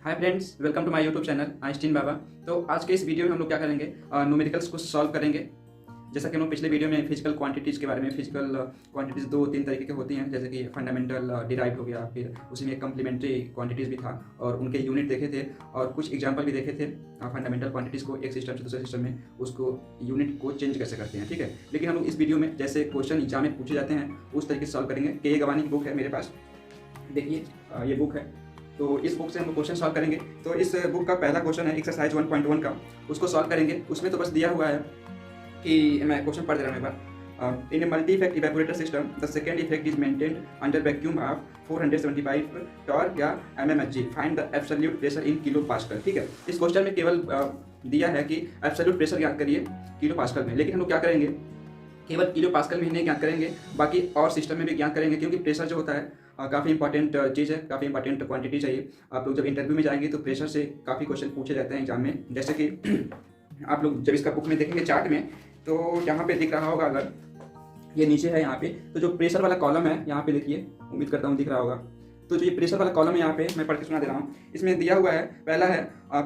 Hi friends, welcome to my YouTube channel Einstein Baba. तो आज के इस वीडियो में हम लोग क्या करेंगे, न्यूमेरिकल्स को सॉल्व करेंगे। जैसा कि हम लोग पिछले वीडियो में फिजिकल क्वांटिटीज़ के बारे में, फिजिकल क्वांटिटीज़ दो तीन तरीके की होती हैं, जैसे कि फंडामेंटल डिराइव्ड हो गया, फिर उसी में कम्प्लीमेंट्री क्वांटिटीज़ भी था और उनके यूनिट देखे थे और कुछ एग्जाम्पल भी देखे थे। फंडामेंटल क्वांटिटीज़ को एक सिस्टम से दूसरे सिस्टम में उसको यूनिट को चेंज कैसे करते हैं, ठीक है। लेकिन हम लोग इस वीडियो में जैसे क्वेश्चन एग्जाम में पूछे जाते हैं उस तरीके से सॉल्व करेंगे। के गवानी की बुक है मेरे पास, देखिए ये बुक है। तो इस बुक से हम क्वेश्चन सॉल्व करेंगे। तो इस बुक का पहला क्वेश्चन है एक्सरसाइज 1.1 का, उसको सॉल्व करेंगे। उसमें तो बस दिया हुआ है कि मैं क्वेश्चन पढ़ दे रहा हूँ एक बार। In a multi effect evaporator system the second effect is maintained under vacuum of 475 torr या mmHg, find the absolute pressure in kilopascal. ठीक है, इस क्वेश्चन में केवल दिया है कि एब्सोल्यूट प्रेशर ज्ञात करिए किलो पास्कल में। लेकिन हम लोग क्या करेंगे, केवल किलो पास्कल में ही नहीं ज्ञात करेंगे, बाकी और सिस्टम में भी ज्ञात करेंगे, क्योंकि प्रेशर जो होता है काफ़ी इंपॉर्टेंट चीज़ है, काफ़ी इंपॉर्टेंट क्वांटिटी चाहिए। आप लोग जब इंटरव्यू में जाएंगे तो प्रेशर से काफ़ी क्वेश्चन पूछे जाते हैं एग्जाम में। जैसे कि आप लोग जब इसका बुक में देखेंगे चार्ट में, तो यहाँ पे दिख रहा होगा, अगर ये नीचे है यहाँ पे, तो जो प्रेशर वाला कॉलम है यहाँ पे देखिए, उम्मीद करता हूँ दिख रहा होगा। तो जो ये प्रेशर वाला कॉलम है यहाँ पे, मैं पढ़ के सुना दे रहा हूँ। इसमें दिया हुआ है, पहला है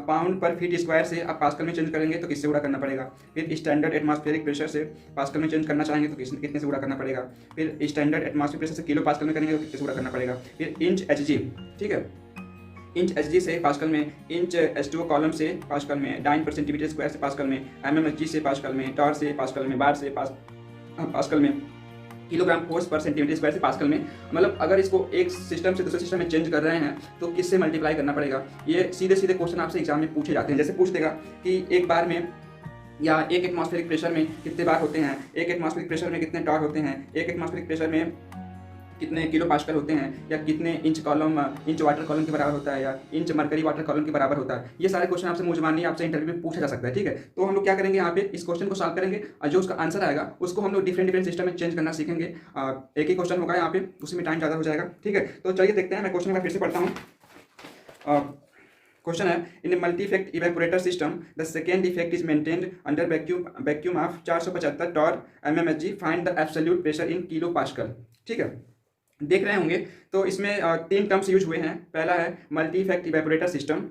पाउंड पर फीट स्क्वायर से आप पास्कल में चेंज करेंगे तो किससे गुणा करना पड़ेगा। फिर स्टैंडर्ड एटमॉस्फेरिक प्रेशर से पास्कल में चेंज करना चाहेंगे तो कितने से गुणा करना पड़ेगा। फिर स्टैंडर्ड एटमॉस्फेरिक प्रेशर से किलो पास्कल में करेंगे तो कितने से गुणा करना पड़ेगा। फिर इंच Hg, ठीक है, इंच Hg से पास्कल में, इंच H2O कॉलम से पास्कल में, डाइन पर सेंटीमीटर स्क्वायर से पास्कल में, mmHg से पास्कल में, टॉर से पास्कल में, बार से पास्कल में, kilogram force per centimetre square से पास्कल में। मतलब अगर इसको एक सिस्टम से दूसरे सिस्टम में चेंज कर रहे हैं तो किससे मल्टीप्लाई करना पड़ेगा। ये सीधे सीधे क्वेश्चन आपसे एग्जाम में पूछे जाते हैं। जैसे पूछ देगा कि एक बार में या एक एटमॉस्फेरिक प्रेशर में कितने बार होते हैं, एक एटमॉस्फेरिक प्रेशर में कितने टॉर होते हैं, एक एटमॉस्फेरिक प्रेशर में कितने किलो पास्कल होते हैं, या कितने इंच वाटर कॉलम के बराबर होता है, या इंच मरकरी वाटर कॉलम के बराबर होता है। ये सारे क्वेश्चन आपसे मुझमानी आपसे इंटरव्यू में पूछा जा सकता है, ठीक है। तो हम लोग क्या करेंगे, यहाँ पे इस क्वेश्चन को सॉल्व करेंगे और जो उसका आंसर आएगा उसको हम लोग डिफरेंट सिस्टम में चेंज करना सीखेंगे। एक ही क्वेश्चन होगा यहाँ पे, उसी में टाइम ज़्यादा हो जाएगा, ठीक है। तो चलिए देखते हैं, मैं क्वेश्चन का फिर से पढ़ता हूँ। क्वेश्चन है, in multi effect evaporator system the second effect is maintained under vacuum of 475 torr mmHg, find the absolute pressure in kilopascal. ठीक है, देख रहे होंगे। तो इसमें तीन टर्म्स यूज हुए हैं। पहला है मल्टी इफेक्ट इवेपोरेटर सिस्टम,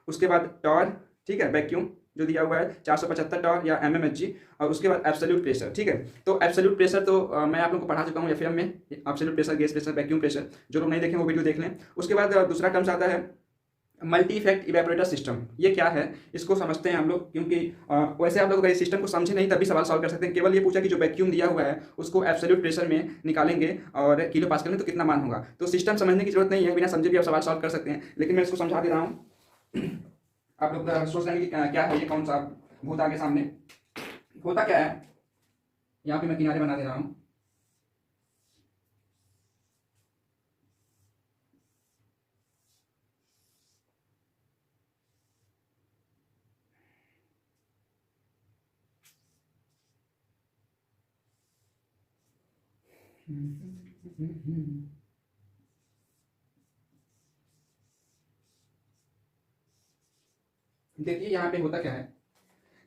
उसके बाद टॉर, ठीक है, वैक्यूम जो दिया हुआ है 475 टॉर या mmHg, और उसके बाद एब्सोल्यूट प्रेशर। ठीक है, तो एब्सोल्यूट प्रेशर तो मैं आप लोगों को पढ़ा चुका हूँ एफएम में, absolute pressure, gas pressure, vacuum pressure. जो लोग नहीं देखें वो वीडियो देख लें। उसके बाद दूसरा टर्म्स आता है मल्टी इफेक्ट इवेपोरेटर सिस्टम। ये क्या है, इसको समझते हैं हम लोग, क्योंकि वैसे आप लोग अगर इस सिस्टम को समझे नहीं तभी सवाल सॉल्व कर सकते हैं। केवल ये पूछा कि जो वैक्यूम दिया हुआ है उसको एब्सोल्यूट प्रेशर में निकालेंगे और किलो पास्कल में तो कितना मान होगा। तो सिस्टम समझने की जरूरत नहीं है, बिना समझे भी आप सवाल सॉल्व कर सकते हैं। लेकिन मैं इसको समझा दे रहा हूँ। आप लोग सोच रहे हैं कि क्या है, ये कौन सा भूत आगे सामने, होता क्या है। यहाँ पे मैं किनारे बना दे रहा हूँ। देखिए यहाँ पे होता क्या है,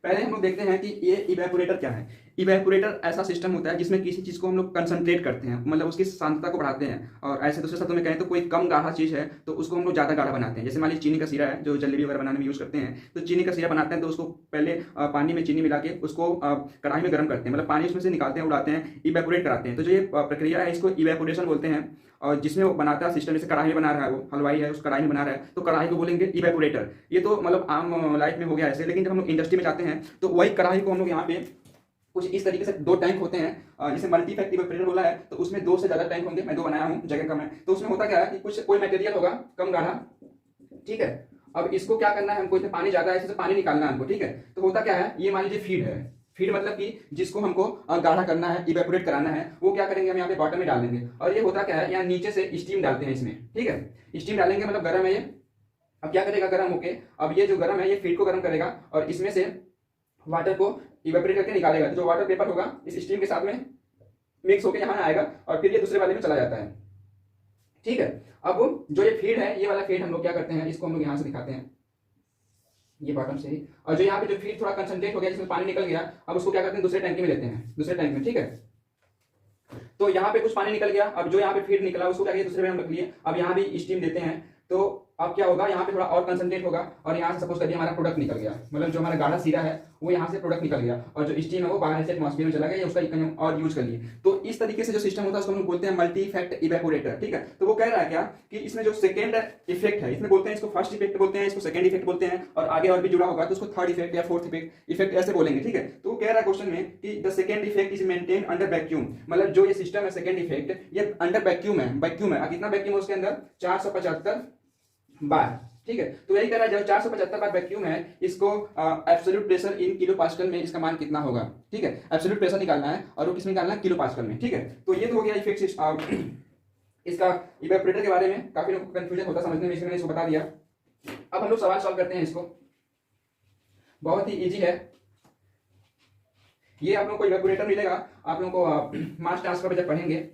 पहले हम लोग देखते हैं कि ये इवेपोरेटर क्या है। इवेपोरेटर ऐसा सिस्टम होता है जिसमें किसी चीज़ को हम लोग कंसंट्रेट करते हैं, मतलब उसकी सांद्रता को बढ़ाते हैं। और ऐसे दूसरे शब्दों में कहें तो कोई कम गाढ़ा चीज़ है तो उसको हम लोग ज़्यादा गाढ़ा बनाते हैं। जैसे मान लीजिए चीनी का सीरा है, जो जलेबी वगैरह बनाने में यूज़ करते हैं, तो चीनी का सीरा बनाते हैं तो उसको पहले पानी में चीनी मिला के उसको कढ़ाई में गर्म करते हैं, मतलब पानी उसमें से निकालते हैं, उड़ाते हैं, इवेपोरेट कराते हैं। तो जो ये प्रक्रिया है इसको इवेपोरेशन बोलते हैं। और जिसमें वो बनाता है सिस्टम, जैसे कढ़ाई में बना रहा है, वो हलवाई है, उस कढ़ाई में बना रहा है तो कढ़ाई को बोलेंगे इवेपोरेटर। ये तो मतलब आम लाइफ में हो गया ऐसे। लेकिन जब हम लोग इंडस्ट्री में जाते हैं तो वही कढ़ाई को हम लोग यहाँ पे कुछ इस तरीके से दो टैंक होते हैं। जैसे मल्टी इफेक्ट इवेपोरेटर बोला है तो उसमें दो से ज़्यादा टैंक होंगे, मैं दो बनाया हूँ जगह कम है। तो उसमें होता क्या है कि कुछ कोई मटेरियल होगा कम गाढ़ा, ठीक है। अब इसको क्या करना है हमको, इसमें पानी ज़्यादा है, इससे पानी निकालना है हमको, ठीक है। तो होता क्या है, ये मान लीजिए फीड है, फीड मतलब कि जिसको हमको गाढ़ा करना है, इवेपोरेट कराना है, वो क्या करेंगे, हम यहाँ पे बॉटम में डाल देंगे। और ये होता क्या है, यहाँ नीचे से स्टीम डालते हैं इसमें, ठीक है। स्टीम डालेंगे मतलब गर्म है ये। अब क्या करेगा, गर्म होके अब ये जो गर्म है ये फीड को गर्म करेगा और इसमें से वाटर को इवेपोरेट करके निकालेगा। तो जो वाटर पेपर होगा इस स्टीम के साथ में मिक्स होकर यहाँ आएगा और फिर ये दूसरे वाले में चला जाता है, ठीक है। अब जो ये फीड है, ये वाला फीड हम लोग क्या करते हैं, इसको हम लोग यहाँ से दिखाते हैं, ये बॉटम से ही। और जो यहाँ पे जो फीड थोड़ा कंसंट्रेट हो गया, जिसमें पानी निकल गया, अब उसको क्या करते हैं, दूसरे टैंक में लेते हैं, दूसरे टैंक में, ठीक है। तो यहाँ पे कुछ पानी निकल गया, अब जो यहाँ पे फीड निकला उसको क्या किया, दूसरे में हम रख लिए। अब यहाँ भी स्टीम देते हैं। तो अब क्या होगा, यहाँ पे थोड़ा और कंसंट्रेट होगा और यहाँ से सपोज करिए हमारा प्रोडक्ट निकल गया, मतलब जो हमारा गाढ़ा सीरा है वो यहाँ से प्रोडक्ट निकल गया और जो स्टीम है वो बाहर से एटमॉस्फेयर में चला गया या उसका कहीं और यूज कर लिए। तो इस तरीके से जो सिस्टम होता है उसको हम लोग बोलते हैं मल्टी इफेक्ट इवेपोरेटर। ठीक है, तो वो कह रहा है क्या कि इसमें जो सेकंड इफेक्ट है, इसमें बोलते हैं इसको फर्स्ट इफेक्ट बोलते हैं, इसको सेकंड इफेक्ट बोलते हैं, और आगे और भी जुड़ा होगा तो उसको थर्ड इफेक्ट या फोर्थ इफेक्ट ऐसे बोलेंगे। ठीक है, तो वो कह रहा है क्वेश्चन में कि the second effect is maintain under vacuum, मतलब जो ये सिस्टम है सेकंड इफेक्ट ये अंडर वैक्यूम है। वैक्यूम है, कितना वैक्यूम है उसके अंदर, 475 बार। ठीक है, तो यही कह रहा है जब 475 बार वैक्यूम है, इसको absolute pressure in kilo pascal में इसका मान कितना होगा। ठीक है, एब्सोल्यूट प्रेशर निकालना है और वो किसमें निकालना है, किलो पास्कल में। ठीक है, तो ये तो हो गया इफेक्ट इसका इवेपोरेटर के बारे में। काफी लोगों को कंफ्यूजन होता समझने में, इसलिए मैंने इसको बता दिया। अब हम लोग सवाल सॉल्व करते हैं इसको, बहुत ही इजी है ये। आप लोगों को इवेपोरेटर मिलेगा, आप लोगों को मास ट्रांसफर जब पढ़ेंगे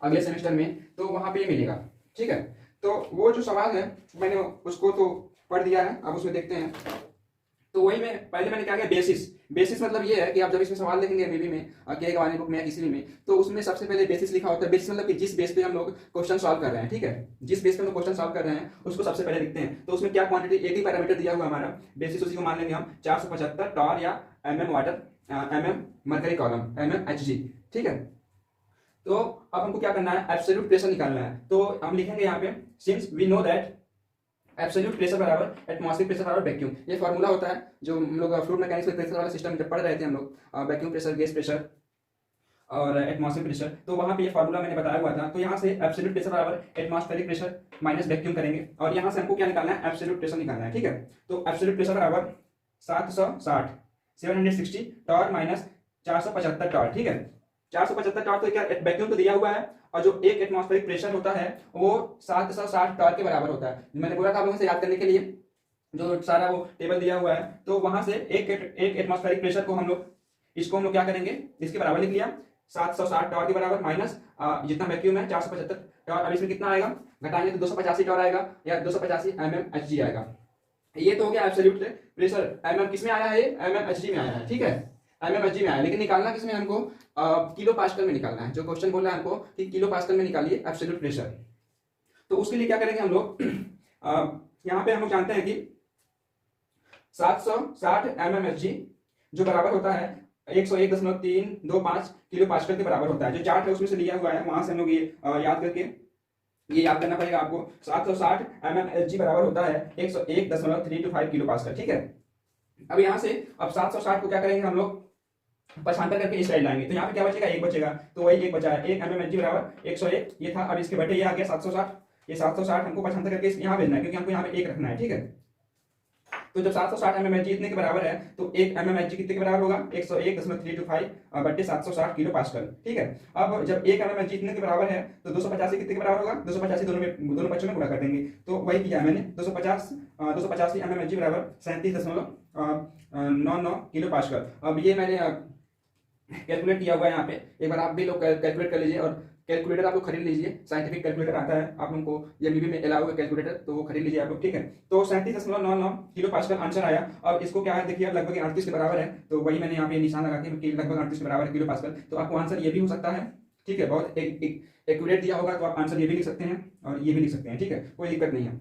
अगले सेमेस्टर में तो वहां पे मिलेगा। ठीक है, तो वो जो सवाल है मैंने उसको तो पढ़ दिया है, अब उसमें देखते हैं। तो वही मैंने क्या किया, बेसिस मतलब ये है कि आप जब इसमें सवाल देखेंगे मेबी में के वानी बुक में या किसी भी में, तो उसमें सबसे पहले बेसिस लिखा होता है। बेसिस मतलब कि जिस बेस पे हम लोग क्वेश्चन सॉल्व कर रहे हैं। ठीक है, जिस बेस पे हम लोग क्वेश्चन सॉल्व कर रहे हैं उसको सबसे पहले लिखते हैं। तो उसमें क्या क्वांटिटी, एक ही पैरामीटर दिया हुआ हमारा बेसिस, उसी को मान लेंगे हम 475 टॉर या mm water, mm mercury column, mm Hg। ठीक है, तो अब हमको क्या करना है, एब्सोल्यूट प्रेशर निकालना है। तो हम लिखेंगे यहाँ पे since we know that absolute pressure बराबर एटमॉस्फेरिक प्रेशर बराबर वैक्यूम। ये फॉर्मूला होता है जो हम लोग फ्लूइड मैकेनिक्स में प्रेशर वाला सिस्टम जब पढ़ रहे थे हम लोग, वैक्यूम प्रेशर, गैस प्रेशर और एटमॉस्फेरिक प्रेशर, तो वहां पे ये फॉर्मूला मैंने बताया हुआ था। तो यहाँ से एब्सोल्यूट प्रेशर बराबर एटमॉस्फेरिक प्रेशर माइनस वैक्यूम करेंगे और यहाँ से हमको क्या निकालना है, एब्सोल्यूट प्रेशर निकालना है। ठीक है, तो एब्सोल्यूट प्रेशर बराबर 760 टॉर माइनस 475 टॉर। ठीक है, 475 टॉर तो क्या वैक्यूम तो दिया हुआ है, और जो एक एटमॉस्फेरिक प्रेशर होता है वो 760 टॉर के बराबर होता है। मैंने बोला था आप लोगों से याद करने के लिए, जो सारा वो टेबल दिया हुआ है, तो वहां से एक एटमॉस्फेरिक प्रेशर को हम लोग, इसको हम लोग क्या करेंगे, इसके बराबर लिख लिया 760 टॉर के बराबर माइनस जितना वैक्यूम है 475 टॉर। अब इसमें कितना आएगा, घटाएंगे तो 285 टॉर आएगा या 285 mm Hg आएगा। ये तो हो गया एब्सोल्यूट प्रेशर। mm किस में आया है, mm Hg में आया है। ठीक है, mm Hg में आया, लेकिन निकालना किसमें हमको, किलो पास्कल में निकालना है। जो क्वेश्चन बोल रहा है हमको कि किलो पास्कल में निकालिए एब्सोल्यूट प्रेशर। तो उसके लिए क्या करेंगे हम लोग, यहाँ पे हम लोग जानते हैं कि 760 mm Hg जो बराबर होता है 101.325 किलो पास्कल के बराबर होता है। जो चार्ट है उसमें से लिया हुआ है, वहां से हम लोग ये याद करके ये याद करना पड़ेगा आपको। 760 mm Hg बराबर होता है 101.325 किलो पास्कल। ठीक है, अब यहाँ से अब 760 को क्या करेंगे हम लोग, पछांतर करके इस साइड लाएंगे, तो यहाँ पे क्या बचेगा, एक बचेगा, तो वही एक बचा है, 1 mm Hg बराबर 101 ये था। अब इसके बटे ये आ गया 760, ये 760 हमको पछांतर करके यहाँ भेजना है क्योंकि हमको यहाँ पे एक रखना है। ठीक है, तो जब 760 mm Hg इतने के बराबर है तो 1 mm Hg कितने के बराबर होगा, 101.325 बटे 760 किलो पास्कल। ठीक है, अब जब 1 mm Hg इतने के बराबर है तो 285 कितने के बराबर होगा, 285 दोनों पक्षों में गुणा कर देंगे, तो वही किया मैंने। 285 mm Hg बराबर 37.99 किलो पास्कल। अब ये मैंने कैलकुलेट किया हुआ है यहाँ पे, एक बार आप भी लोग कैलकुलेट कर लीजिए, और कैलकुलेटर आप लोग खरीद लीजिए, साइंटिफिक कैलकुलेटर आता है आप लोगों को, ये MBB में अलाउ है कैलकुलेटर, तो वो खरीद लीजिए आप लोग। ठीक है, तो 37.99 किलो पास्कल आंसर आया। अब इसको क्या है देखिए, लगभग 38 के बराबर है, तो वही मैंने यहाँ पे निशान लगा के लगभग 38 के बराबर है किलो पास्कल। तो आपको आंसर ये भी हो सकता है। ठीक है, बहुत एक्यूरेट दिया होगा तो आप आंसर ये भी लिख सकते हैं और ये भी लिख सकते हैं। ठीक है, कोई दिक्कत नहीं है।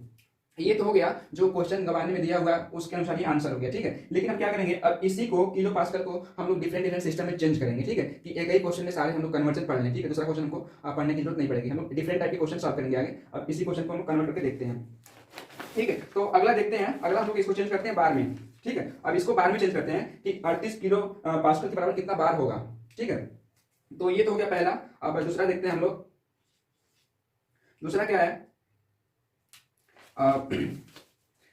ये तो हो गया जो क्वेश्चन गवाने में दिया हुआ है उसके अनुसार ये आंसर हो गया। ठीक है, लेकिन हम क्या करेंगे, अब इसी को किलो पास्कल को हम लोग डिफरेंट सिस्टम में चेंज करेंगे। ठीक है, कि एक ही क्वेश्चन में सारे हम लोग कन्वर्जन पढ़ लें। ठीक है, दूसरा क्वेश्चन हमको पढ़ने की जरूरत नहीं पड़ेगी, हम लोग डिफरेंट टाइप के क्वेश्चन सॉल्व करेंगे आगे। अब इसी क्वेश्चन को हम कन्वर्ट करके देखते हैं। ठीक है, तो अगला देखते हैं, अगला हम लोग इसको चेंज करते हैं बार में। ठीक है, अब इसको बार में चेंज करते हैं कि 38 किलो पास्कल के बराबर कितना बार होगा। ठीक है, तो ये तो हो गया पहला। अब दूसरा देखते हैं हम लोग, दूसरा क्या है,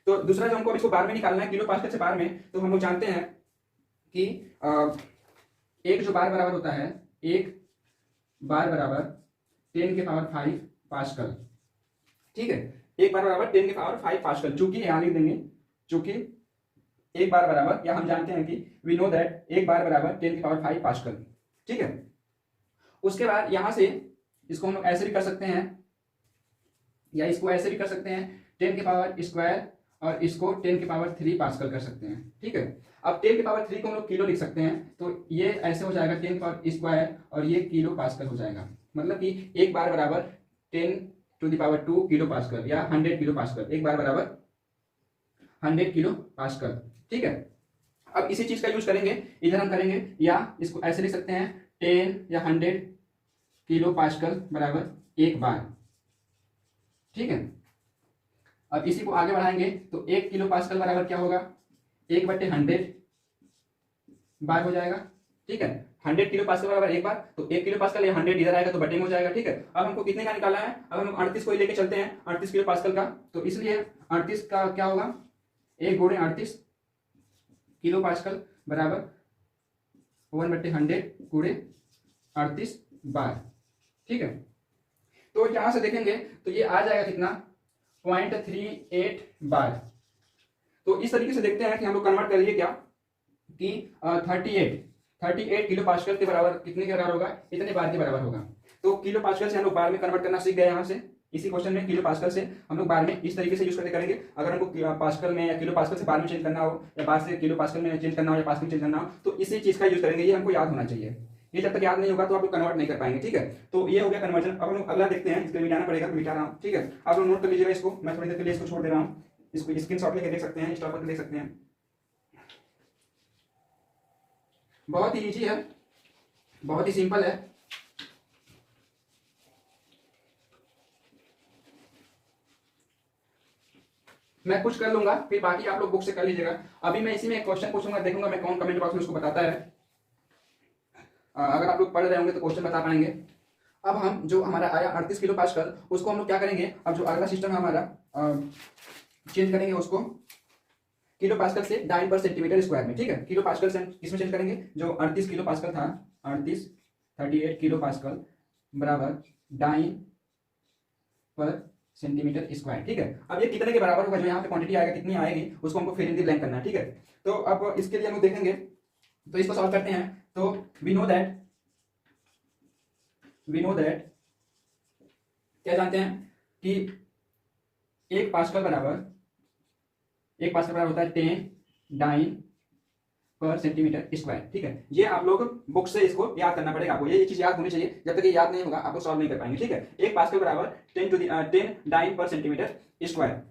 तो दूसरा जो हमको इसको बार में निकालना है, किलो पास्कल से बार में, तो हम लोग जानते हैं कि एक जो बार बराबर होता है, एक बार बराबर 10 के पावर 5 पास्कल। ठीक है, एक बार बराबर 10 के पावर 5 पास्कल, चूंकि यहाँ लिख देंगे, चूंकि एक बार बराबर, या हम जानते हैं कि वी नो दैट एक बार बराबर 10 के पावर 5 पास्कल। ठीक है, उसके बाद यहां से इसको हम लोग ऐसे भी कर सकते हैं, या इसको ऐसे भी कर सकते हैं, 10 के पावर स्क्वायर, और इसको 10 के पावर 3 पास्कल कर सकते हैं। ठीक है, अब 10 के पावर 3 को हम लोग किलो लिख सकते हैं, तो ये ऐसे हो जाएगा 10 के पावर स्क्वायर और ये किलो पास्कल हो जाएगा। मतलब कि एक बार बराबर 10 to the power 2 kilo pascal या 100 किलो पास्कल, 1 बार बराबर 100 किलो पास्कल। ठीक है, अब इसी चीज का यूज करेंगे इधर हम करेंगे, या इसको ऐसे लिख सकते हैं 10 या 100 किलो पास्कल बराबर 1 बार। ठीक है, अब इसी को आगे बढ़ाएंगे तो 1 किलो पास्कल बराबर क्या होगा, 1/100 बार हो जाएगा। ठीक है, 100 किलो पास्कल बराबर 1 बार, तो 1 किलो पास्कल या 100 इधर आएगा तो बटे में हो जाएगा। ठीक है, अब हमको कितने का निकालना है, अब हम 38 को ही लेके चलते हैं, 38 किलो पास्कल का, तो इसलिए 38 का क्या होगा, 1 गुणे 38 किलो पास्कल बराबर 1/100 गुणे 38 बार। ठीक है, तो यहां से देखेंगे तो ये आ जाएगा कितना, 0.38 बार। तो इस तरीके से देखते हैं कि हम लोग कन्वर्ट करिए क्या कि 38 किलो पास्कल के बराबर कितने के बराबर होगा, इतने बार के बराबर होगा। तो किलो पास्कल से हम लोग बार में कन्वर्ट करना सीख गए। यहाँ से इसी क्वेश्चन में किलो पास्कल से हम लोग बार में इस तरीके से यूज करके करेंगे। अगर हमको पास्कल में या किलो पास्कल से बार में चेंज करना हो, या बार से किलो पास्कल में चेंज करना हो, या पास्कल चेंज करना हो, तो इसी चीज का यूज करेंगे। ये हमको याद होना चाहिए, ये जब तक याद नहीं होगा तो आप लोग कन्वर्ट नहीं कर पाएंगे। ठीक है, तो ये हो गया कन्वर्जन। अब हम लोग अगला देखते हैं, इसके लिए मिटाना पड़ेगा, मिटा रहा हूँ। ठीक है, आप लोग नोट कर लीजिएगा इसको, मैं थोड़ी देर के लिए इसको छोड़ दे रहा हूँ, इसको स्क्रीनशॉट लेके देख सकते हैं, स्टॉप करके देख सकते हैं। बहुत ही इजी है, बहुत ही सिंपल है। मैं कुछ कर लूंगा, फिर बाकी आप लोग बुक से कर लीजिएगा। अभी मैं इसी में एक क्वेश्चन पूछूंगा, देखूंगा मैं कौन कमेंट बॉक्स में उसको बताता है। अगर आप लोग पढ़ रहे होंगे तो क्वेश्चन बता पाएंगे। अब हम जो हमारा आया 38 किलो पास्कल, उसको हम लोग क्या करेंगे, अब जो अगला सिस्टम है हमारा चेंज करेंगे उसको किलो पास्कल से डाइन पर सेंटीमीटर स्क्वायर में। ठीक है, किलो पास्कल से किसमें चेंज करेंगे, जो 38 किलो पास्कल था, 38 किलो पास्कल बराबर डाइन पर सेंटीमीटर स्क्वायर। ठीक है, अब ये कितने के बराबर होगा, जो यहाँ पे क्वांटिटी आएगा कितनी आएगी उसको हमको फिल इन द ब्लैंक करना है। ठीक है, तो अब इसके लिए हम लोग देखेंगे, तो इसको सॉल्व करते हैं। तो वी नो दैट क्या जानते हैं कि एक पास्कल बराबर होता है 10 डाइन पर सेंटीमीटर स्क्वायर। ठीक है, ये आप लोग बुक से इसको याद करना पड़ेगा आपको, ये चीज याद होनी चाहिए। जब तक ये याद नहीं होगा आप लोग सॉल्व नहीं कर पाएंगे। ठीक है, एक पास्कल बराबर 10 डाइन पर सेंटीमीटर स्क्वायर।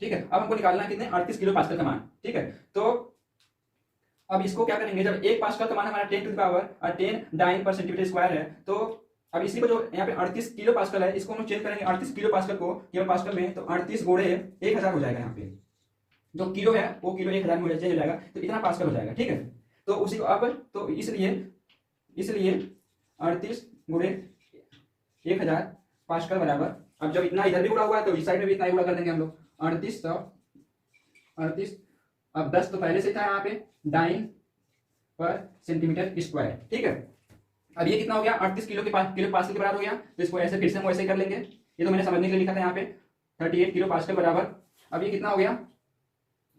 ठीक है, अब हमको निकालना है कितने, 38 किलो पास्कल का मान। ठीक है, तो अब इसको क्या करेंगे, जब एक पास्कल का मान हमारा 10 डाइन पर सेंटीमीटर स्क्वायर है, तो अब इसी को जो यहाँ पे 38 किलो पास्कल है, इसको हम चेंज करेंगे 38 किलो पास्कल को किलो पास्कल में, तो 38 गुणे 1000 हो जाएगा। यहाँ पे जो किलो है वो किलो 1000 में चेंज हो जाएगा, तो इतना पास्कल हो जाएगा। ठीक है, तो उसी को अब तो इसलिए 38 गुणे 1000 पास्कल बराबर, अब जब इतना इधर भी उड़ा हुआ है तो इस साइड में भी इतना ही उड़ा कर देंगे हम लोग, 38 अब 10 तो पहले से था यहाँ पे डाइन पर सेंटीमीटर स्क्वायर। ठीक है, अब ये कितना हो गया, 38 किलो पास्कल के बराबर हो गया। तो इसको ऐसे फिर से हम वैसे ही कर लेंगे, ये तो मैंने समझने के लिए लिखा था यहाँ पे 38 किलो पास्कल बराबर। अब ये कितना हो गया,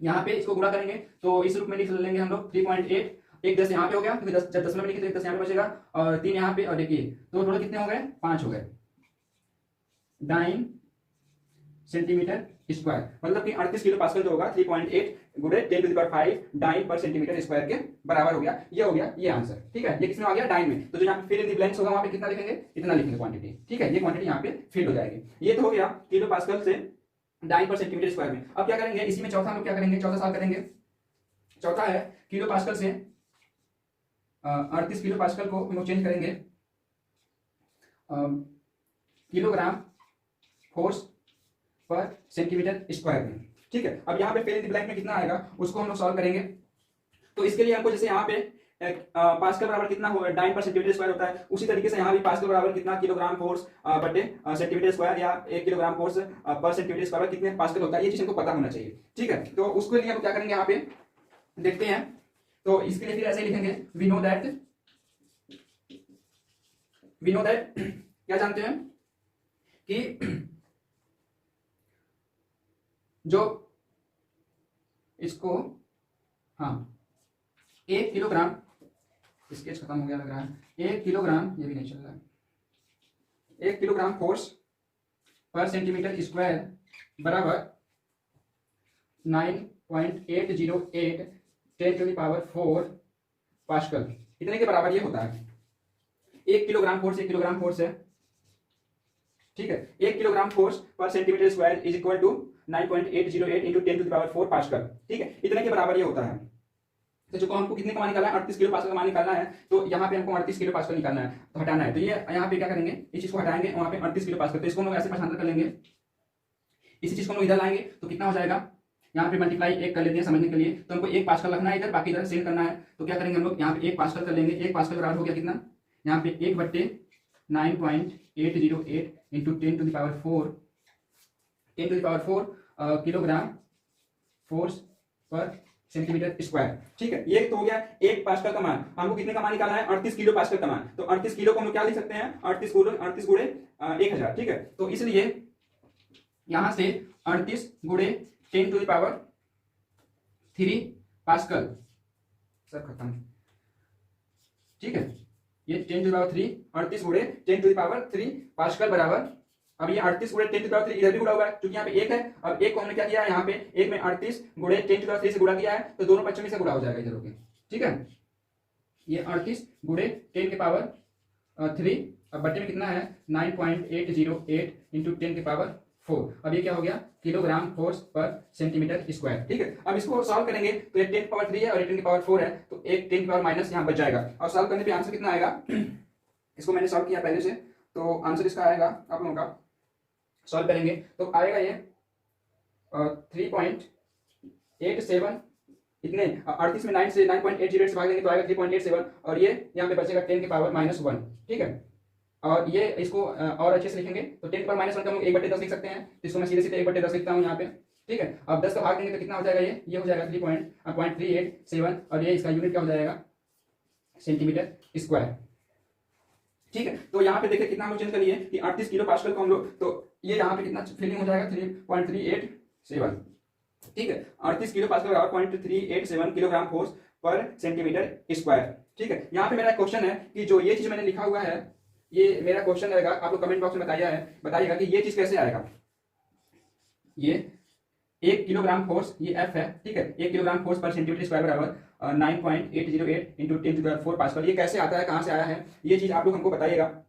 यहाँ पे इसको गुणा करेंगे तो इस रूप में लिख लेंगे हम लोग 3.8, एक 10 यहाँ पे हो गया क्योंकि 10 जब 10 में लिखे तो एक 10 यहाँ पे बचेगा, और 3 यहाँ पे, और देखिए तो टोटल कितने हो गए, 5 हो गए, डाइन सेंटीमीटर स्क्वायर। मतलब कि 38 किलो पास्कल जो होगा 3.8 गुणे 10⁵ डाइन पर सेंटीमीटर स्क्वायर के बराबर हो गया। ये हो गया ये आंसर। ठीक है, ये किसमें आ गया, डाइन में। तो जो यहाँ पे फिल इन द ब्लैंक्स होगा वहां पे कितना लिखेंगे, इतना लिखेंगे क्वांटिटी। ठीक है, ये क्वांटिटी यहाँ पे फिल हो जाएगी। ये तो हो गया किलो पास्कल से डाइन पर सेंटीमीटर स्क्वायर में। अब क्या करेंगे, इसी में चौथा हम लोग क्या करेंगे, चौथा सॉल्व करेंगे। चौथा है किलो पास्कल से 38 किलो पास्कल को हम लोग चेंज करेंगे kilogram force per centimetre square में। ठीक है, अब यहाँ पे फिल इन द ब्लैंक में कितना आएगा उसको हम लोग सॉल्व करेंगे। तो इसके लिए हमको जैसे यहाँ पे पास्कल बराबर कितना हो डाइन पर सेंटीमीटर स्क्वायर होता है, उसी तरीके से यहाँ भी पास्कल बराबर कितना किलोग्राम फोर्स बटे सेंटीमीटर स्क्वायर, या 1 kilogram force per centimetre square कितने पास्कल होता है, ये चीज हमको पता होना चाहिए। ठीक है, तो उसके लिए हम क्या करेंगे, यहाँ पे देखते हैं। तो इसके लिए फिर ऐसे ही लिखेंगे, वी नो दैट क्या जानते हैं कि जो इसको, हाँ 1 किलोग्राम, स्केच खत्म हो गया लग रहा है, 1 किलोग्राम, ये भी नहीं चल रहा है, 1 kilogram force per centimetre square बराबर 9.808 10⁴ पास्कल, इतने के बराबर ये होता है। 1 किलोग्राम फोर्स है, ठीक है। 1 kilogram force per centimetre square is equal to 9.808 into 10 to the power 4 pascal, ठीक है, इतने के बराबर ये होता है। तो जो हमको कितने का मान निकालना है, 38 किलो पास्कल का मान निकालना है, तो यहाँ पे हमको 38 किलो पास्कल निकालना है, तो हटाना है, तो ये यहाँ पे क्या करेंगे, इस चीज को हटाएंगे, वहाँ पे 38 किलो पास्कल, तो इसको हम लोग ऐसे भाषांतर कर लेंगे, इसी चीज को हम लोग इधर लाएंगे तो कितना हो जाएगा, यहाँ पे मल्टीप्लाई 1 कर लेते हैं समझने के लिए, तो हमको 1 पास्कल रखना है इधर, बाकी इधर सेंड करना है, तो क्या करेंगे हम लोग यहाँ पे 1 पास्कल कर लेंगे, 1 पास्कल बराबर हो गया कितना, यहाँ पे 1/9.808 into 10 to the power 4 kilogram force per centimetre square, ठीक है। ये तो हो गया 1 पास्कल का मान। हमको कितने का मान निकालना है, 38 किलो पास्कल का मान, तो 38 किलो को हम क्या लिख सकते हैं, 38 गुणे 1000, ठीक है। तो इसलिए यहां से 38 गुणे 10 टू द पावर 3 पास्कल, सब खत्म, ठीक है, ये 10 टू द पावर 3, 38 गुणे 10 टू द पावर 3 पास्कल बराबर, अब ये 38 गुणे 10 टू द पावर 3 इधर भी गुणा हुआ है, क्योंकि यहाँ पे 1 है, अब 1 को हमने क्या किया है, यहाँ पे 1 में 38 गुणे 10 टू द पावर 3 से गुणा किया है, तो दोनों पक्षों में से गुणा हो जाएगा इधर होके, ठीक है। ये 38 गुणे 10 के पावर 3, अब बट्टे में कितना है 9.808 इंटू 10 के पावर 4, अब ये क्या हो गया, kilogram force per centimetre square, ठीक है। अब इसको सॉल्व करेंगे तो ये 10 की पावर 3 है और ये 10 की पावर 4 है, तो एक 10 की पावर माइनस यहाँ बच जाएगा, और सॉल्व करने पे आंसर कितना आएगा, इसको मैंने सॉल्व किया पहले से, तो आंसर इसका आएगा आप लोगों का, सॉल्व करेंगे तो आएगा ये 3.87, इतने 38 में 9 से 9.808 से भाग देंगे तो आएगा 3.87, और ये यहाँ पे बचेगा 10 की पावर -1, ठीक है। और ये इसको और अच्छे से लिखेंगे तो 10 की पावर -1 का हम 1/10 लिख सकते हैं, तो इसको मैं सीधे सीधे 1/10 लिखता हूँ यहाँ पे, ठीक है। अब 10 का भाग देंगे तो कितना हो जाएगा, ये हो जाएगा 3.387, और ये इसका यूनिट क्या हो जाएगा, सेंटीमीटर स्क्वायर, ठीक है। तो यहाँ पे देखिए कितना हम लोग चेंज कर लिए कि 38 किलो पास्कल को हम लोग, तो ये यहाँ पे कितना फिलिंग हो जाएगा 3.387, ठीक है। 38 किलो पास्कल बराबर 0.387 kilogram force per centimetre square, ठीक है। यहाँ पे मेरा क्वेश्चन है कि जो ये चीज मैंने लिखा हुआ है, ये मेरा क्वेश्चन रहेगा, आप लोग कमेंट बॉक्स में बताइएगा कि ये चीज कैसे आएगा। ये 1 किलोग्राम फोर्स, ये F है, ठीक है, 1 kilogram force per centimetre square बराबर 9.808 into 10 to the power 4 pascal, ये कैसे आता है, कहाँ से आया है, ये चीज आप लोग हमको बताइएगा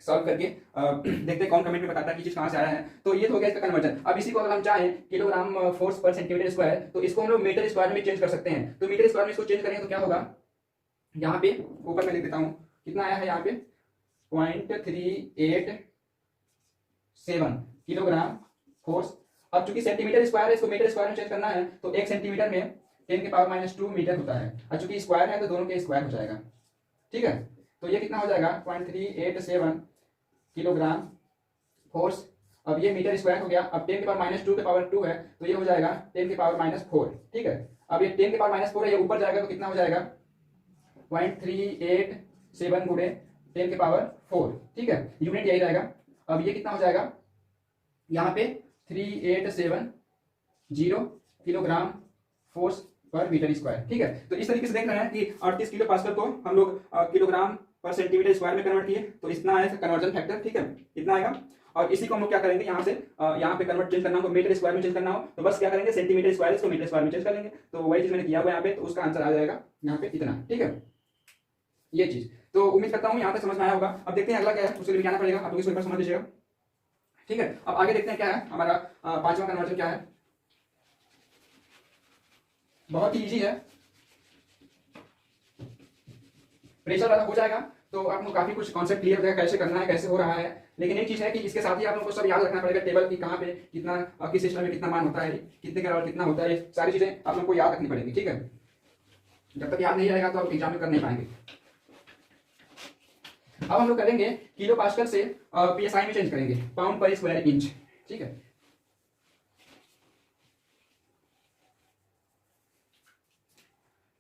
सॉल्व करके। देखते हैं कौन कमेंट में बताता है कि चीज कहाँ से आया है। तो ये तो हो गया इसका कन्वर्जन। अब इसी को अगर हम चाहें kilogram force per centimetre square, तो इसको हम लोग मीटर स्क्वायर में चेंज कर सकते हैं। तो मीटर स्क्वायर में इसको चेंज करेंगे तो क्या होगा, यहाँ पे ऊपर मैं लिख देता हूँ कितना आया है, यहाँ पे 0.387 किलोग्राम फोर्स। अब चूंकि सेंटीमीटर स्क्वायर है, इसको मीटर स्क्वायर में चेंज करना है, तो 1 सेंटीमीटर में 10 के पावर -2 मीटर होता है, और चूंकि स्क्वायर है तो दोनों के स्क्वायर हो जाएगा, ठीक है। तो ये कितना हो जाएगा 0.387 किलोग्राम फोर्स, अब ये मीटर स्क्वायर हो गया। अब 10 के पावर -2 के पावर 2 है, तो ये हो जाएगा 10 के पावर -4, ठीक है। अब ये 10 के पावर -4 है, ये ऊपर जाएगा तो कितना हो जाएगा 0.387 गुणे 10 के पावर 4, ठीक है, यूनिट यही रहेगा। अब ये कितना हो जाएगा, यहाँ पे 3870 किलोग्राम फोर्स पर मीटर स्क्वायर, ठीक है। तो इस तरीके से देख रहे हैं कि 38 किलो पास्कल को हम लोग किलोग्राम पर सेंटीमीटर स्क्वायर में कन्वर्ट किए, तो इतना आया कन्वर्जन फैक्टर, ठीक है, इतना आएगा। और इसी को हम लोग क्या करेंगे, यहाँ से यहाँ पे कन्वर्ट चेंज करना हो, मीटर स्क्वायर में चेंज करना हो, तो बस क्या करेंगे, सेंटीमीटर स्क्वायर इसको मीटर स्क्वायर में चेंज कर लेंगे, तो वही चीज मैंने किया हुआ यहाँ पे, तो उसका आंसर आ जाएगा यहाँ पे इतना, ठीक है, ये चीज। तो उम्मीद करता हूँ यहाँ तक समझ में आया होगा। अब देखते हैं अगला क्या है, उसके लिए जाना पड़ेगा, आप लोग इसको एक बार समझ लीजिएगा, ठीक है। अब आगे देखते हैं क्या है हमारा 5वां कन्वर्जन क्या है, बहुत ही इजी है, प्रेशर वाला हो जाएगा, तो आप लोग काफी कुछ कॉन्सेप्ट क्लियर हो जाएगा कैसे करना है, कैसे हो रहा है। लेकिन एक चीज है कि इसके साथ ही आप लोगों को सब याद रखना पड़ेगा, टेबल की कहाँ पे कितना, किस सिस्टम में कितना मान होता है, कितने के बराबर कितना होता है, सारी चीजें आप लोगों को याद रखनी पड़ेगी, ठीक है। जब तक याद नहीं रहेगा तो आप एग्जाम में कर नहीं पाएंगे। अब हम लोग करेंगे किलो पास्कल से पीएसआई में चेंज करेंगे, पाउंड पर स्क्वायर इंच, ठीक है।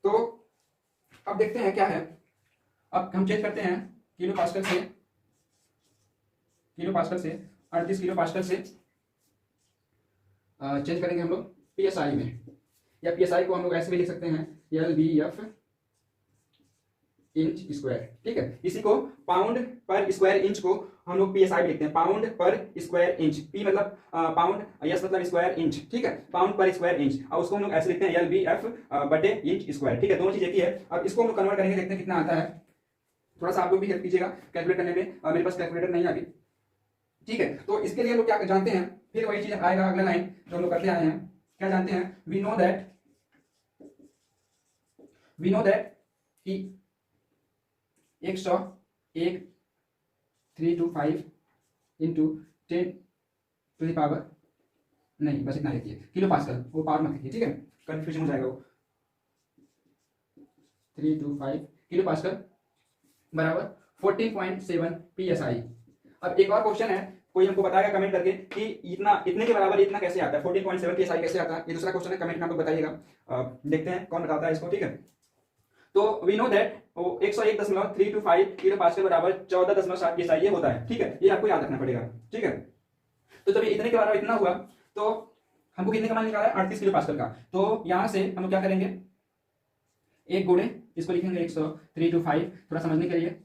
तो अब देखते हैं क्या है, अब हम चेंज करते हैं किलो पास्कल से 38 किलो पास्कल से चेंज करेंगे हम लोग पीएसआई में, या पीएसआई को हम लोग ऐसे भी लिख सकते हैं LBF इंच स्क्वायर, ठीक है। इसी को पाउंड पर स्क्वायर इंच को हम लोग पीएसआई लिखते हैं, पाउंड पर स्क्वायर इंच, पी मतलब पाउंड, यस मतलब स्क्वायर इंच, ठीक है, पाउंड पर स्क्वायर इंच, और उसको हम लोग ऐसे लिखते हैं LBF बटे इंच स्क्वायर, ठीक है, दोनों चीज एक ही है। अब इसको हम लोग कन्वर्ट करेंगे, देखते हैं कितना आता है। थोड़ा सा आप लोग भी हेल्प कीजिएगा कैलकुलेट करने में, मेरे पास कैलकुलेटर नहीं है अभी, ठीक है। तो इसके लिए हम लोग क्या जानते हैं, फिर वही चीज आएगा अगला लाइन जो हम लोग करते आए हैं, क्या जानते हैं, वी नो दैट कि 101 325 इंटू 10⁻, नहीं बस इतना लिखिए, किलो पास्कल, वो पावर मत लिखिए, ठीक है, कंफ्यूजन हो जाएगा वो। 325 किलो पास्कल बराबर 14.7 psi। अब एक और क्वेश्चन है, कोई हमको बताएगा कमेंट करके कि इतना, इतने के बराबर इतना कैसे आता है, 14.7 psi कैसे आता है, ये दूसरा क्वेश्चन है, कमेंट में आप लोग बताइएगा। देखते हैं कौन बताता है इसको, ठीक है। तो we know that 101.325 kilo pascal बराबर 14.7 psi ये होता है, ठीक है, ये आपको याद रखना पड़ेगा, ठीक है। तो जब ये इतने के बराबर इतना हुआ तो हमको कितने का मान निकाला है, 38 किलो पास्कल का। तो यहां से हम लोग क्या करेंगे, एक गुणे इसको लिखेंगे 10325, थोड़ा समझने के लिए,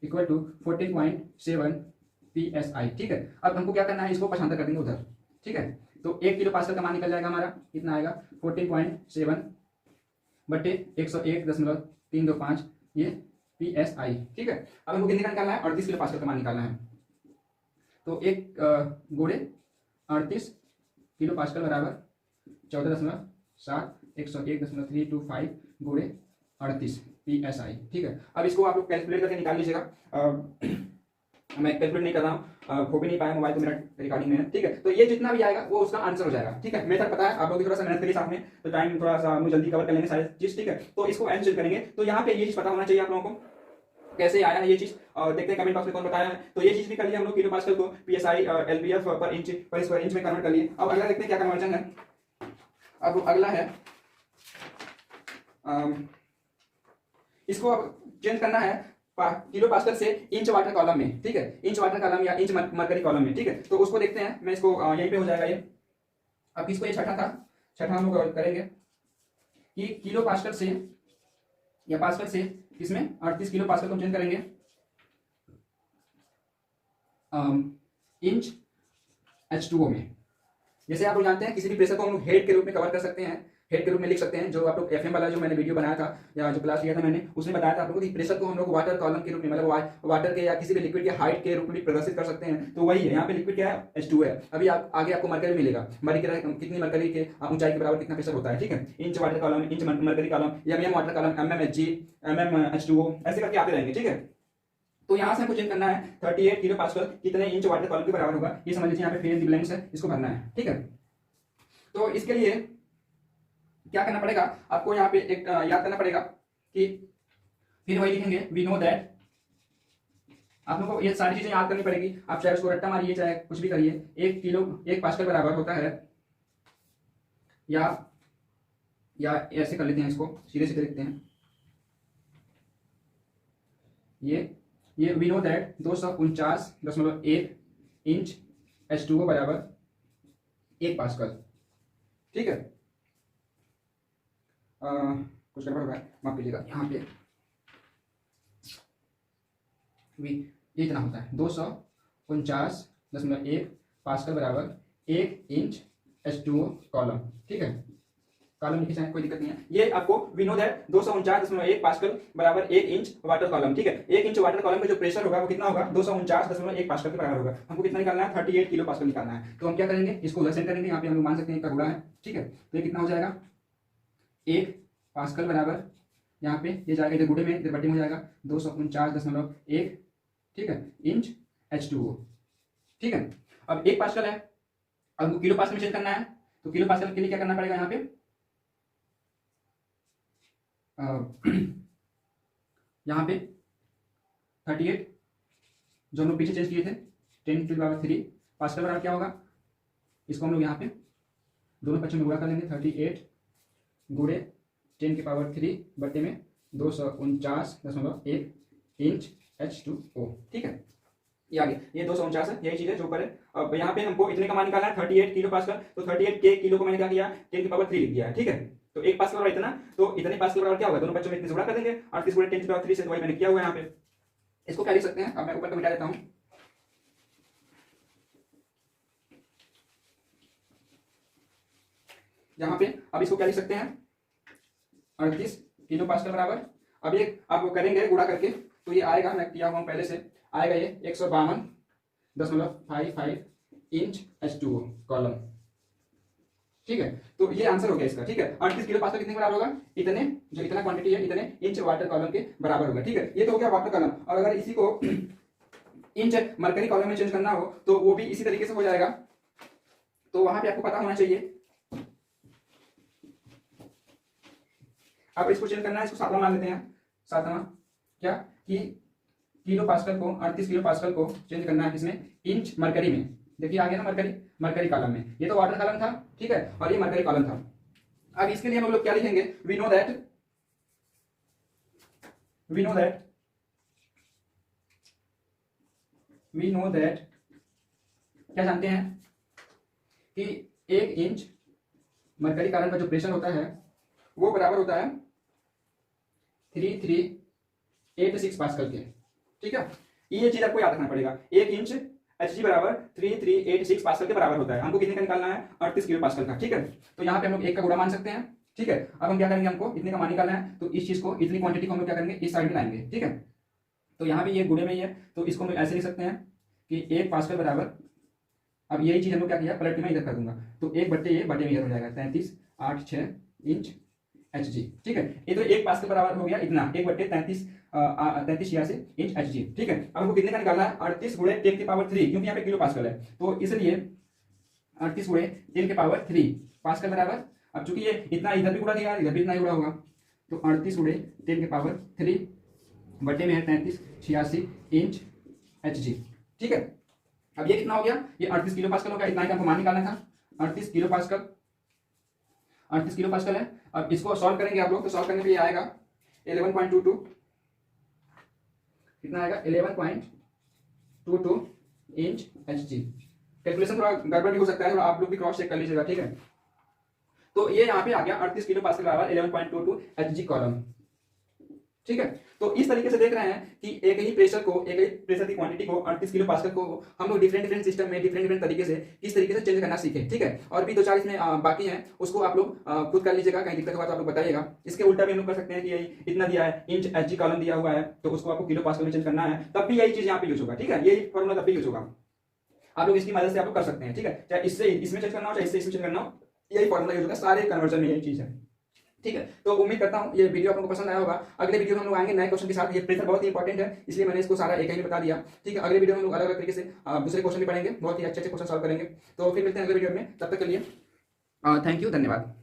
इक्वल टू 14.7 psi, ठीक है। अब हमको क्या करना है, इसको पक्षांतर कर देंगे उधर, ठीक है। तो 1 किलो पास्कल का मान निकल जाएगा हमारा, कितना आएगा 14.7 बटे 101.325 ये psi, ठीक है। अब हमको कितने का निकालना है, 38 किलो पास्कल का मान निकालना है। तो एक गुणे 38 किलो पास्कल बराबर 14.7 101.325 गुणे 38 psi, ठीक है। अब इसको आप लोग कैलकुलेट करके निकाल लीजिएगा। मैं कैलकुलेट नहीं कर रहा हूँ, खो भी नहीं पाया, मोबाइल तो मेरा रिकॉर्डिंग में है, ठीक है। तो ये जितना भी आएगा वो उसका आंसर हो जाएगा, ठीक है। मेथड पता है, आप लोग भी थोड़ा सा मेहनत करिए साथ में, तो टाइम थोड़ा सा हम जल्दी कवर कर लेंगे सारी चीज, ठीक है। तो इसको ऐसे करेंगे, तो यहाँ पे ये चीज पता होना चाहिए आप लोगों को कैसे आया है ये चीज, और देखते हैं कमेंट बॉक्स में कौन बताया है। तो ये चीज भी कर लिया हम लोग, किलो पास्कल को psi lbf पर इंच पर स्क्वायर इंच में कन्वर्ट कर लिए। अब अगला देखते हैं क्या कन्वर्जन है। अब अगला है इसको अब चेंज करना है किलो पास्कल से इंच वाटर कॉलम में, ठीक है, इंच वाटर कॉलम या इंच मरकरी कॉलम में, ठीक है। तो उसको देखते हैं, मैं इसको यहीं पे हो जाएगा ये। अब इसको ये छठा था, छठा हम लोग करेंगे कि किलो पास्कल से या पास्कल से इसमें 38 किलो पास्कल को चेंज करेंगे इंच H2O में। जैसे आप लोग जानते हैं किसी भी प्रेशर को हम लोग हेड के रूप में कवर कर सकते हैं, हेड के रूप में लिख सकते हैं। जो आप लोग FM वाला जो मैंने वीडियो बनाया था या जो क्लास लिया था मैंने, उसमें बताया था आप लोगों को कि प्रेशर को हम लोग वाटर कॉलम के रूप में, मतलब वाटर के या किसी भी लिक्विड के हाइट के रूप में प्रदर्शित कर सकते हैं। तो वही है, यहाँ पे लिक्विड क्या है, H2O है। अभी आप आगे आपको मरकरी मिलेगा, मरकरी कितनी मरकरी के ऊंचाई के बराबर कितना प्रेशर होता है, ठीक है। Inch water column, inch mercury column, MM water column, MM Hg, MM H2O, ऐसे करके आते रहेंगे, ठीक है। तो यहाँ से हमको चेंज करना है 38 किलो पास्कल कितने इंच वाटर कॉलम के बराबर होगा, ये समझ लीजिए, यहाँ पे फिल इन द ब्लैंक्स है, इसको भरना है, ठीक है। तो इसके लिए क्या करना पड़ेगा आपको, यहाँ पे एक याद करना पड़ेगा कि फिर वही लिखेंगे, वी नो दैट, आप लोगों को ये सारी चीजें याद करनी पड़ेगी। आप चाहे उसको रट्टा मारिए चाहे कुछ भी करिए, 1 पास्कल बराबर होता है, या ऐसे कर लेते हैं, इसको सीधे सीधे लिखते हैं, ये we know that 249.1 inch H2O बराबर 1 पास्कल, ठीक है। कुछ गड़बड़ हो रहा है, माफ कीजिएगा। यहाँ पे ये इतना होता है 249.1 पास्कल बराबर 1 इंच H2O कॉलम, ठीक है। कॉलम लिखे चाहे कोई दिक्कत नहीं है। ये आपको वी नो दैट 249.1 पास्कल बराबर 1 इंच वाटर कॉलम, ठीक है। 1 इंच वाटर कॉलम में जो प्रेशर होगा वो कितना होगा, 249.1 पास्कल के बराबर होगा। हमको कितना निकालना है, 38 किलो पास्कल निकालना है। तो हम क्या करेंगे, इसको उधर सेंड करेंगे, यहाँ पे हम लोग मान सकते हैं एक करोड़ा है, ठीक है। तो ये कितना हो जाएगा, 1 पास्कल बराबर, यहाँ पे ये जाएगा इधर गुणे में, इधर बटे में हो जाएगा 249.1, ठीक है, इंच H2O, ठीक है। अब 1 पास्कल है, अब किलो पास्कल में चेंज करना है, तो किलो पास्कल के लिए क्या करना पड़ेगा, यहाँ पे यहाँ पे 38 जो हम लोग पीछे चेंज किए थे 10⁻³ पास्कल बराबर क्या होगा, इसको हम लोग यहाँ पे दोनों पक्षों में गुणा कर लेंगे, 38 गुणे 10⁻³ बटे में 249.1 इंच H2O, ठीक है। ये आगे ये 249 है, यही चीज है जो ऊपर है। अब यहाँ पे हमको इतने का मान निकालना है 38 किलो पास्कल, तो 38 के किलो को मैंने क्या किया, 10⁻³ लिख दिया है, ठीक है। तो 1 पास्कल बराबर इतना, तो इतने पास्कल बराबर क्या होगा, दोनों बच्चों में इतने से गुणा कर देंगे, 38 गुणे 10⁻³ से, तो वही मैंने किया हुआ है यहाँ पे। इसको क्या लिख सकते हैं, अब मैं ऊपर का मिटा देता हूँ, यहाँ पे। अब इसको क्या लिख सकते हैं, 38 किलो पास्कल बराबर, अब ये आप करेंगे गुणा करके, तो ये आएगा, मैं किया हुआ हूँ पहले से, आएगा ये 152 10.55 इंच H2O कॉलम। ठीक है, तो ये आंसर हो गया इसका। ठीक है, 38 किलो पास्कल कितने के बराबर होगा? इतने, जो इतना क्वांटिटी है इतने इंच वाटर कॉलम के बराबर होगा। ठीक है, ये तो हो गया वाटर कॉलम। और अगर इसी को इंच मरकरी कॉलम में चेंज करना हो तो वो भी इसी तरीके से हो जाएगा। तो वहां पे आपको पता होना चाहिए, अब इसको चेंज करना है, इसको सातवां मान लेते हैं। सातवां क्या कि किलो पास्कल को, 38 किलो पास्कल को चेंज करना है किसमें? इंच मरकरी में। देखिए आ गया ना मरकरी, मरकरी कॉलम में। ये तो वाटर कॉलम था, ठीक है, और ये मरकरी कॉलम था। अब इसके लिए हम लोग क्या लिखेंगे? वी नो दैट क्या जानते हैं कि 1 इंच मरकरी कॉलम का जो प्रेशर होता है वो बराबर होता है 3386 पास्कल के। ठीक है, ये चीज आपको याद रखना पड़ेगा। 1 इंच Hg बराबर 3386 पास्कल के बराबर होता है। हमको कितने का निकालना है? 38 किलो पास्कल का। ठीक है, तो यहाँ पे हम लोग 1 का गुणा मान सकते हैं। ठीक है, अब हम क्या करेंगे, हमको इतने का मान निकालना है, तो इस चीज को, इतनी क्वांटिटी को हम लोग क्या करेंगे, इस साइड में लाएंगे। ठीक है, तो यहाँ पे ये गुणे में ही है, तो इसको हम ऐसे लिख सकते हैं कि 1 पास्कल बराबर, अब यही चीज हम लोग क्या किया, पलट के मैं इधर कर दूंगा, तो 1 बट्टे ये बट्टे में इधर हो जाएगा 3386 इंच Hg। ठीक है, ये तो 1 पास्कल बराबर हो गया इतना, 1 बट्टे 3386 इंच Hg। ठीक है, अब हमको कितने का निकालना है? 38 गुणे 10 की पावर 3, क्योंकि यहाँ पे किलो पास्कल है, तो इसलिए 38 गुणे 10 की पावर 3 पास्कल बराबर, अब चूंकि ये इतना इधर भी उड़ा दिया, इधर भी इतना ही उड़ा होगा, तो 38 गुणे 10 की पावर 3 बट्टे में है 3386 इंच Hg। ठीक है, अब ये कितना हो गया? ये 38 किलो पास्कल हो गया, इतना ही हमको मान निकालना था। 38 किलो पास्कल है। अब इसको सॉल्व करेंगे आप लोग, तो सॉल्व करने पे ये आएगा 11.22, कितना आएगा? 11.22 इंच Hg। कैलकुलेशन थोड़ा गड़बड़ भी हो सकता है, थोड़ा आप लोग भी क्रॉस चेक कर लीजिएगा। ठीक है, तो ये यहाँ पे आ गया 38 किलो पास्कल बराबर 11.22 Hg कॉलम। ठीक है, तो इस तरीके से देख रहे हैं कि एक ही प्रेशर की क्वांटिटी को, 38 किलो पास्कल को हम लोग डिफरेंट सिस्टम में डिफरेंट तरीके से किस तरीके से चेंज करना सीखे। ठीक है, और भी 2-4 इसमें बाकी हैं, उसको आप लोग खुद कर लीजिएगा, कहीं दिक्कत होगा तो आप लोग बताइएगा। इसके उल्टा भी हम लोग कर सकते हैं कि यही इतना दिया है, इंच Hg कॉलम दिया हुआ है, तो उसको आपको किलो पास्कल में चेंज करना है, तब भी यही चीज यहाँ पे यूज होगा। ठीक है, यही फॉर्मूला तब भी यूज होगा, आप लोग इसकी मदद से आप लोग कर सकते हैं। ठीक है, चाहे इससे इसमें चेंज करना हो, चाहे इससे इसमें चेंज करना हो, यही फॉर्मूला यूज होगा, सारे कन्वर्जन में यही चीज है। ठीक है, तो उम्मीद करता हूं ये वीडियो आप लोगों को पसंद आया होगा। अगले वीडियो में हम लोग आएंगे नए क्वेश्चन के साथ। ये प्रेशर बहुत ही इंपॉर्टेंट है, इसलिए मैंने इसको सारा एक ही में बता दिया। ठीक है, अगले वीडियो में हम लोग अलग अलग तरीके से दूसरे क्वेश्चन भी पढ़ेंगे, बहुत ही अच्छे क्वेश्चन सॉल्व करेंगे। तो फिर मिलते हैं अगले वीडियो में, तब तक के लिए थैंक यू, धन्यवाद।